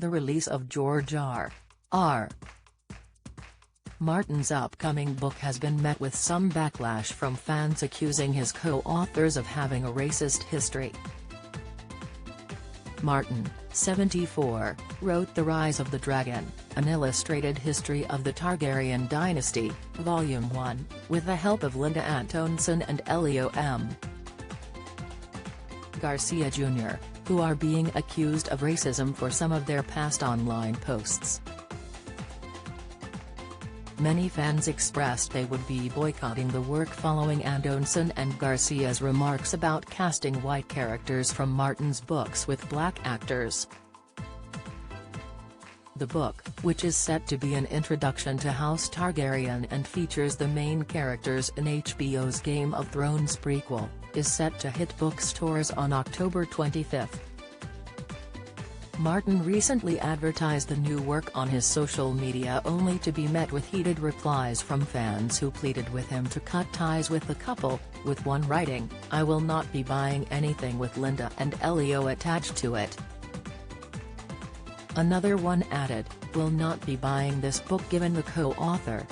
the release of George R.R. Martin's upcoming book has been met with some backlash from fans accusing his co-authors of having a racist history. Martin, 74, wrote The Rise of the Dragon, an illustrated history of the Targaryen dynasty, Volume 1, with the help of Linda Antonsen and Elio M. Garcia Jr., who are being accused of racism for some of their past online posts. Many fans expressed they would be boycotting the work following Antonsen and Garcia's remarks about casting white characters from Martin's books with black actors. The book, which is set to be an introduction to House Targaryen and features the main characters in HBO's Game of Thrones prequel, is set to hit bookstores on October 25. Martin recently advertised the new work on his social media only to be met with heated replies from fans who pleaded with him to cut ties with the couple, with one writing, "I will not be buying anything with Linda and Elio attached to it." Another one added, "Will not be buying this book given the co-author.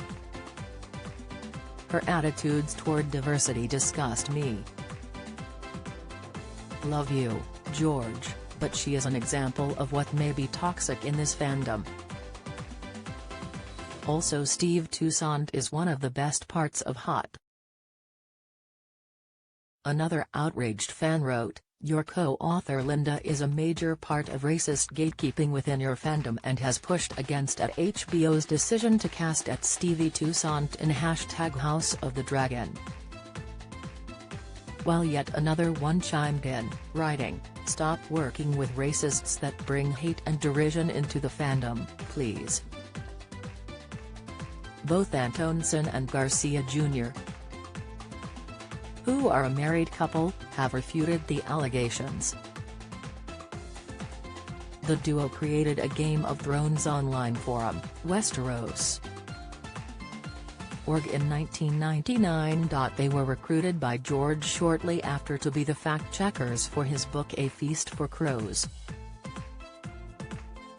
Her attitudes toward diversity disgust me. Love you, George, but she is an example of what may be toxic in this fandom. Also, Steve Toussaint is one of the best parts of Hot." Another outraged fan wrote, "Your co-author Linda is a major part of racist gatekeeping within your fandom and has pushed against HBO's decision to cast Stevie Toussaint in #House of the Dragon." While yet another one chimed in, writing, "Stop working with racists that bring hate and derision into the fandom, please." Both Antonsen and Garcia Jr., who are a married couple, have refuted the allegations. The duo created a Game of Thrones online forum, Westeros. Org in 1999. They were recruited by George shortly after to be the fact-checkers for his book A Feast for Crows.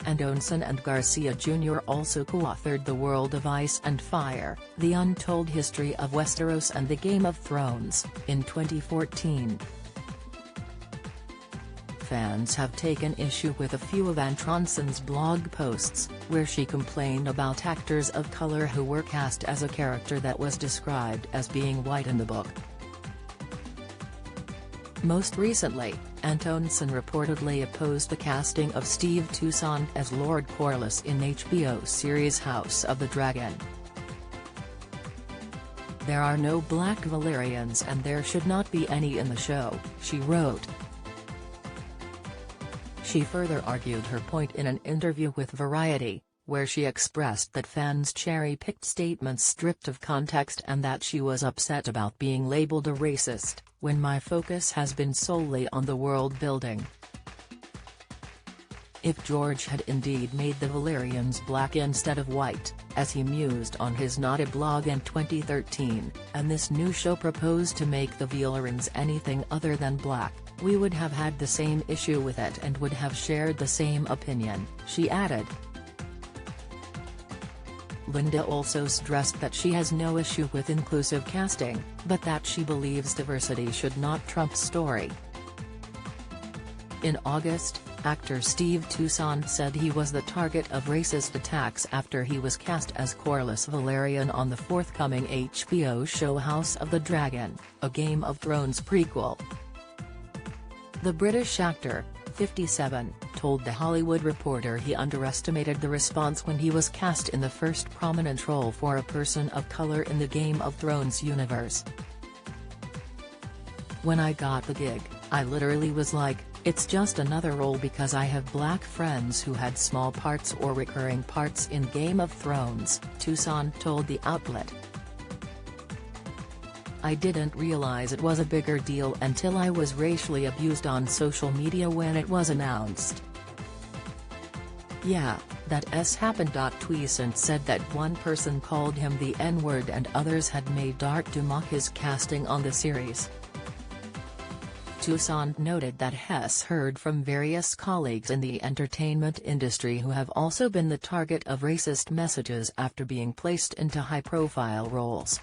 Antonsen and Garcia Jr. also co-authored The World of Ice and Fire, The Untold History of Westeros and the Game of Thrones, in 2014. Fans have taken issue with a few of Antonsen's blog posts, where she complained about actors of color who were cast as a character that was described as being white in the book. Most recently, Antonsen reportedly opposed the casting of Steve Toussaint as Lord Corlys in HBO's series House of the Dragon. "There are no black Valyrians and there should not be any in the show," she wrote. She further argued her point in an interview with Variety, where she expressed that fans cherry-picked statements stripped of context and that she was upset about being labeled a racist, when my focus has been solely on the world building. If George had indeed made the Valyrians black instead of white, as he mused on his Naughty blog in 2013, and this new show proposed to make the Valyrians anything other than black, we would have had the same issue with it and would have shared the same opinion, she added. Linda also stressed that she has no issue with inclusive casting, but that she believes diversity should not trump story. In August, actor Steve Toussaint said he was the target of racist attacks after he was cast as Corlys Velaryon on the forthcoming HBO show House of the Dragon, a Game of Thrones prequel. The British actor, 57, told The Hollywood Reporter he underestimated the response when he was cast in the first prominent role for a person of color in the Game of Thrones universe. "When I got the gig, I literally was like, it's just another role because I have black friends who had small parts or recurring parts in Game of Thrones," Toussaint told the outlet. "I didn't realize it was a bigger deal until I was racially abused on social media when it was announced. Yeah, that's happened." Toussaint said that one person called him the N-word and others had made art to mock his casting on the series. Toussaint noted that Hess heard from various colleagues in the entertainment industry who have also been the target of racist messages after being placed into high-profile roles.